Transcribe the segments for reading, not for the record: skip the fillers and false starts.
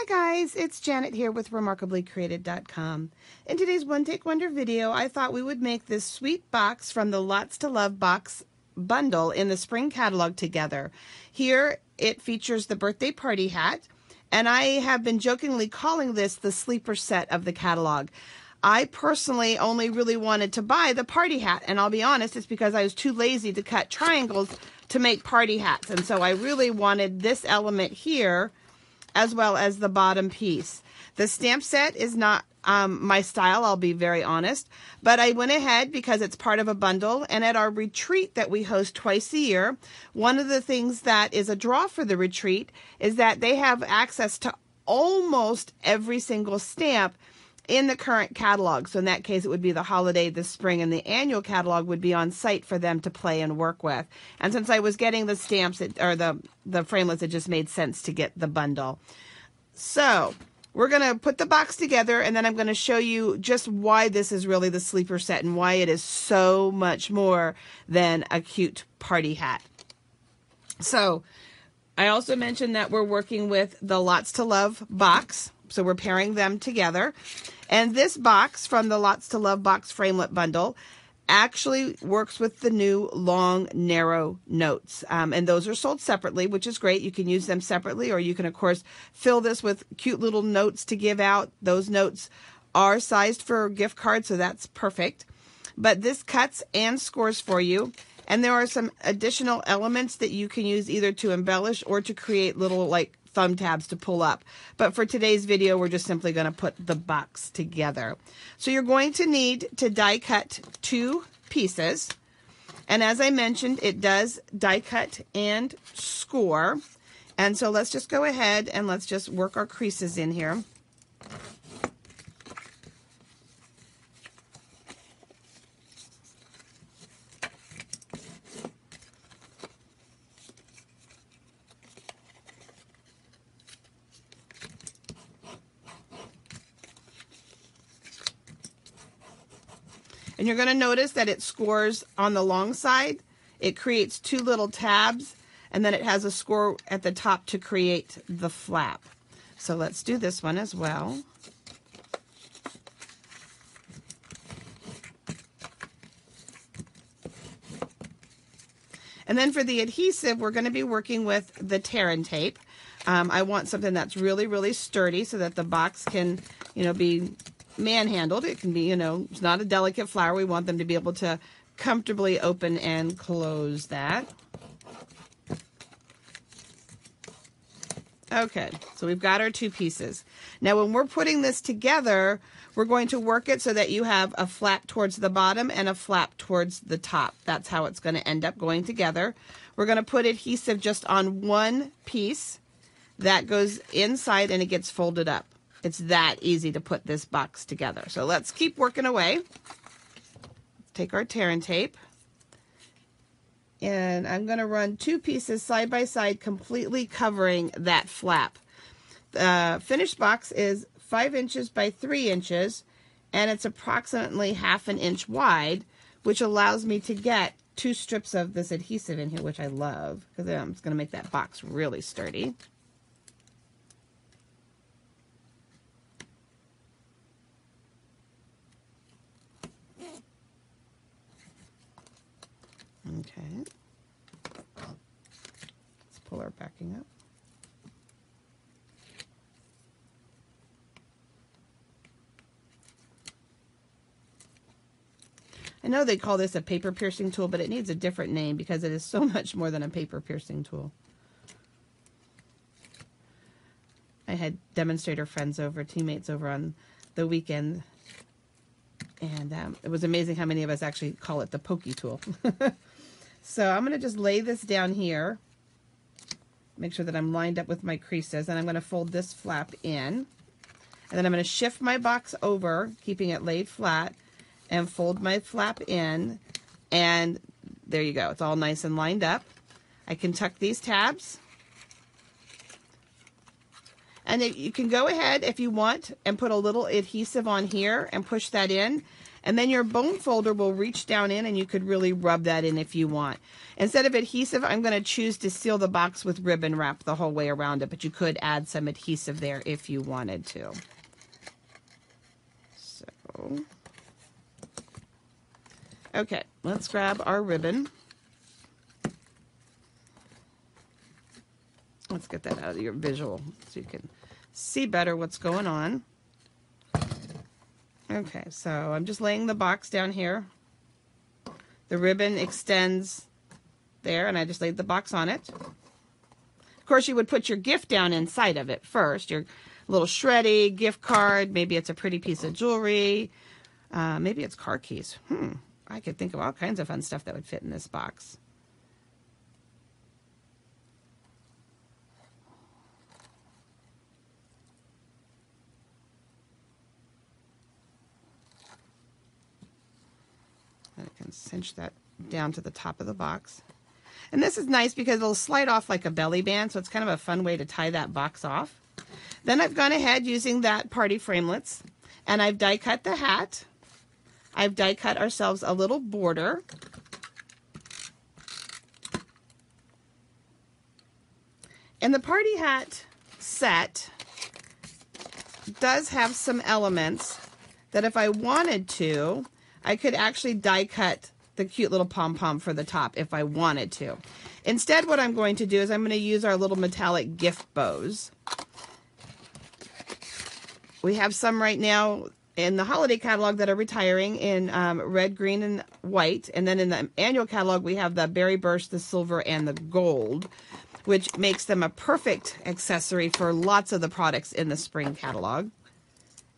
guys, it's Janet here with remarkablycreated.com. In today's One Take Wonder video, I thought we would make this sweet box from the Lots to Love box bundle in the spring catalog together. Here it features the birthday party hat, and I have been jokingly calling this the sleeper set of the catalog. I personally only really wanted to buy the party hat, and I'll be honest, it's because I was too lazy to cut triangles to make party hats, and so I really wanted this element here as well as the bottom piece. The stamp set is not my style, I'll be very honest, but I went ahead because it's part of a bundle, and at our retreat that we host twice a year, one of the things that is a draw for the retreat is that they have access to almost every single stamp in the current catalog. So in that case, it would be the holiday, the spring, and the annual catalog would be on site for them to play and work with. And since I was getting the stamps, or the framelits, it just made sense to get the bundle. So we're going to put the box together, and then I'm going to show you just why this is really the sleeper set and why it is so much more than a cute party hat. So I also mentioned that we're working with the Lots to Love box. So we're pairing them together. And this box from the Lots to Love box framelit bundle actually works with the new long, narrow notes. And those are sold separately, which is great. You can use them separately, or you can, of course, fill this with cute little notes to give out. Those notes are sized for gift cards, so that's perfect. But this cuts and scores for you. And there are some additional elements that you can use either to embellish or to create little, like, thumb tabs to pull up. But for today's video, we're just simply going to put the box together. So you're going to need to die cut 2 pieces. And as I mentioned, it does die cut and score. And so let's just go ahead and let's just work our creases in here. And you're going to notice that it scores on the long side. It creates 2 little tabs, and then it has a score at the top to create the flap. So let's do this one as well. And then for the adhesive, we're going to be working with the tear and tape. I want something that's really, really sturdy so that the box can, be manhandled. It can be, it's not a delicate flower. We want them to be able to comfortably open and close that. Okay, so we've got our 2 pieces. Now when we're putting this together, we're going to work it so that you have a flap towards the bottom and a flap towards the top. That's how it's going to end up going together. We're going to put adhesive just on one piece that goes inside and it gets folded up. It's that easy to put this box together. So let's keep working away. Take our tear and tape. And I'm going to run 2 pieces side by side, completely covering that flap. The finished box is 5 inches by 3 inches, and it's approximately 1/2 inch wide, which allows me to get 2 strips of this adhesive in here, which I love, because it's going to make that box really sturdy. Okay, let's pull our backing up. I know they call this a paper piercing tool, but it needs a different name because it is so much more than a paper piercing tool. I had demonstrator friends over, teammates over on the weekend, and it was amazing how many of us actually call it the pokey tool. So I'm going to just lay this down here, make sure that I'm lined up with my creases, and I'm going to fold this flap in. And then I'm going to shift my box over, keeping it laid flat, and fold my flap in, and there you go. It's all nice and lined up. I can tuck these tabs. And you can go ahead if you want and put a little adhesive on here and push that in. And then your bone folder will reach down in and you could really rub that in if you want. Instead of adhesive, I'm going to choose to seal the box with ribbon wrap the whole way around it, but you could add some adhesive there if you wanted to. So, okay, let's grab our ribbon. Let's get that out of your visual so you can see better what's going on. Okay, so I'm just laying the box down here. The ribbon extends there, and I just laid the box on it. Of course, you would put your gift down inside of it first. Your little shreddy gift card. Maybe it's a pretty piece of jewelry. Maybe it's car keys. I could think of all kinds of fun stuff that would fit in this box. And I can cinch that down to the top of the box. And this is nice because it'll slide off like a belly band, so it's kind of a fun way to tie that box off. Then I've gone ahead using that Party Framelits, and I've die cut the hat. I've die cut ourselves a little border. And the Party Hat set does have some elements that if I wanted to, I could actually die cut the cute little pom-pom for the top if I wanted to. Instead, what I'm going to do is I'm going to use our little metallic gift bows. We have some right now in the holiday catalog that are retiring in red, green, and white. And then in the annual catalog, we have the berry burst, the silver, and the gold, which makes them a perfect accessory for lots of the products in the spring catalog.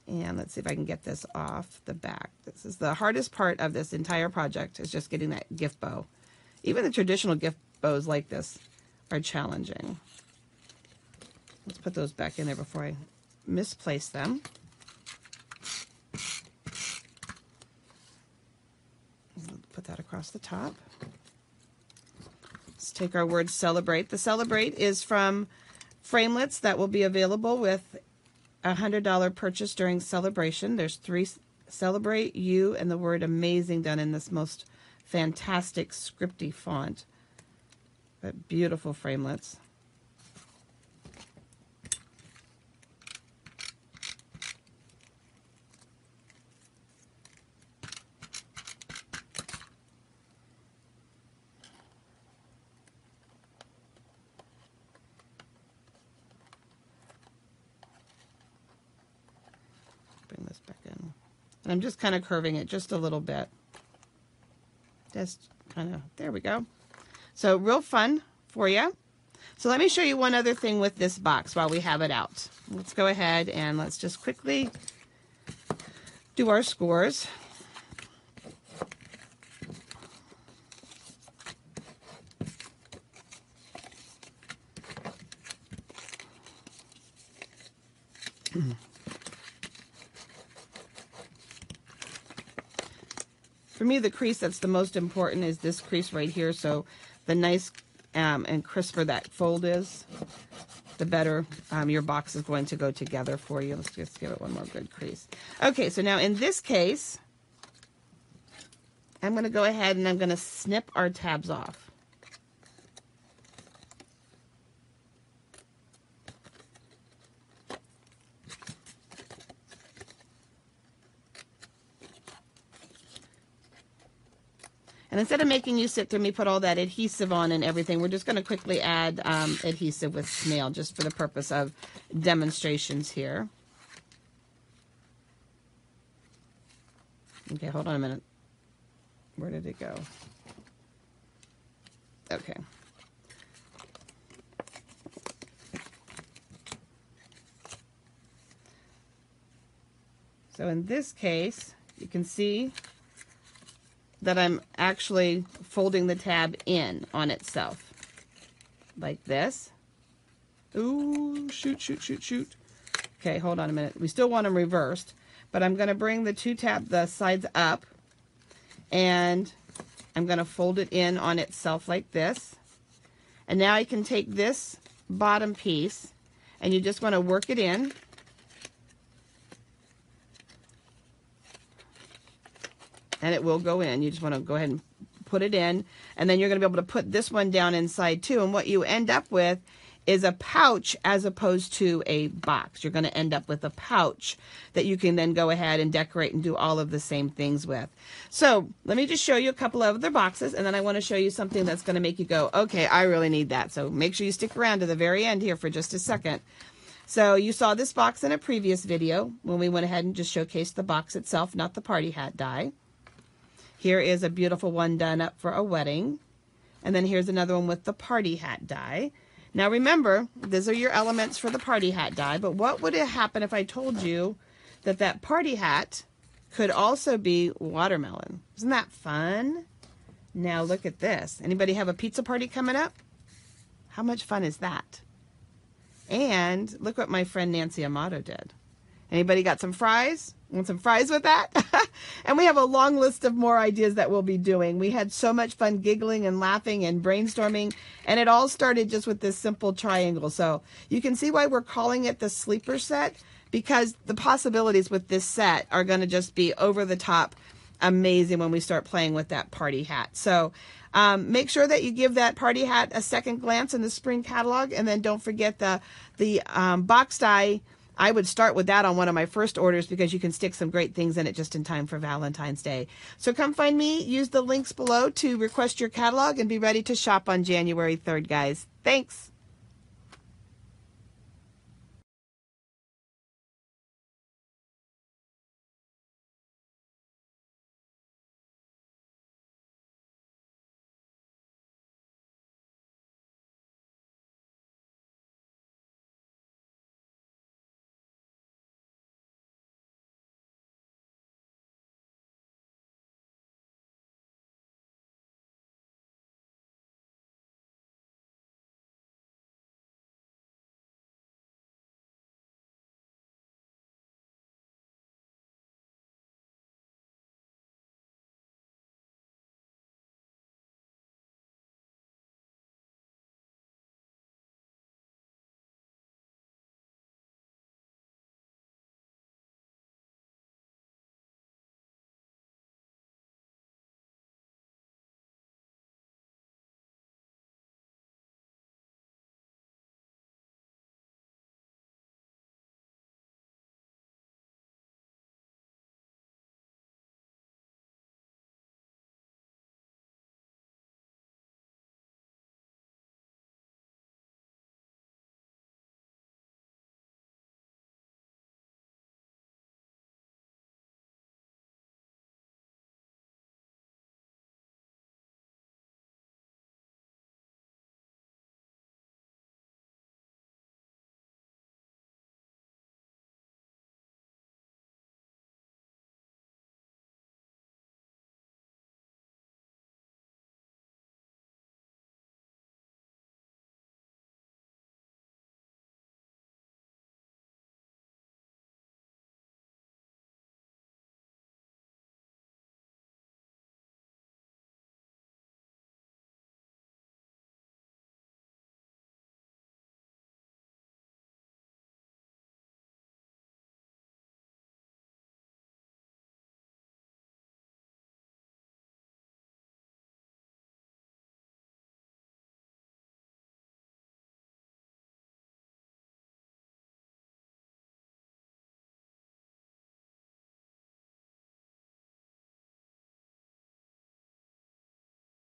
And let's see if I can get this off the back. This is the hardest part of this entire project, is just getting that gift bow. Even the traditional gift bows like this are challenging. Let's put those back in there before I misplace them. Put that across the top. Let's take our word celebrate. The celebrate is from Framelits that will be available with a $100 purchase during celebration. There's 3 celebrate you and the word amazing done in this most fantastic scripty font. But beautiful framelits. Bring this back in. And I'm just kind of curving it just a little bit. Just kind of, there we go. So real fun for you. So let me show you one other thing with this box while we have it out. Let's go ahead and let's just quickly do our scores. For me, the crease that's the most important is this crease right here. So the nice and crisper that fold is, the better your box is going to go together for you. Let's just give it one more good crease. Okay, so now in this case, I'm going to go ahead and I'm going to snip our tabs off. And instead of making you sit through me put all that adhesive on and everything, we're just going to quickly add adhesive with snail just for the purpose of demonstrations here. Okay, hold on a minute. Where did it go? Okay. So in this case, you can see that I'm actually folding the tab in on itself like this. Ooh, shoot, shoot, shoot, shoot. Okay, hold on a minute. We still want them reversed, but I'm going to bring the sides up, and I'm going to fold it in on itself like this. And now I can take this bottom piece, and you just want to work it in. and it will go in. You just want to go ahead and put it in, and then you're going to be able to put this one down inside too, and what you end up with is a pouch as opposed to a box. You're going to end up with a pouch that you can then go ahead and decorate and do all of the same things with. So let me just show you a couple of other boxes, and then I want to show you something that's going to make you go, okay, I really need that. So make sure you stick around to the very end here for just a second. So you saw this box in a previous video when we went ahead and just showcased the box itself, not the party hat die. Here is a beautiful one done up for a wedding. And then here's another one with the party hat die. Now remember, these are your elements for the party hat die, but what would have happened if I told you that that party hat could also be watermelon? Isn't that fun? Now look at this. Anybody have a pizza party coming up? How much fun is that? And look what my friend Nancy Amato did. Anybody got some fries? Want some fries with that? And we have a long list of more ideas that we'll be doing. We had so much fun giggling and laughing and brainstorming, and it all started just with this simple triangle. So you can see why we're calling it the sleeper set, because the possibilities with this set are going to just be over the top amazing when we start playing with that party hat. So make sure that you give that party hat a second glance in the spring catalog, and then don't forget the box die. I would start with that on one of my first orders because you can stick some great things in it just in time for Valentine's Day. So come find me, use the links below to request your catalog, and be ready to shop on January 3rd, guys. Thanks.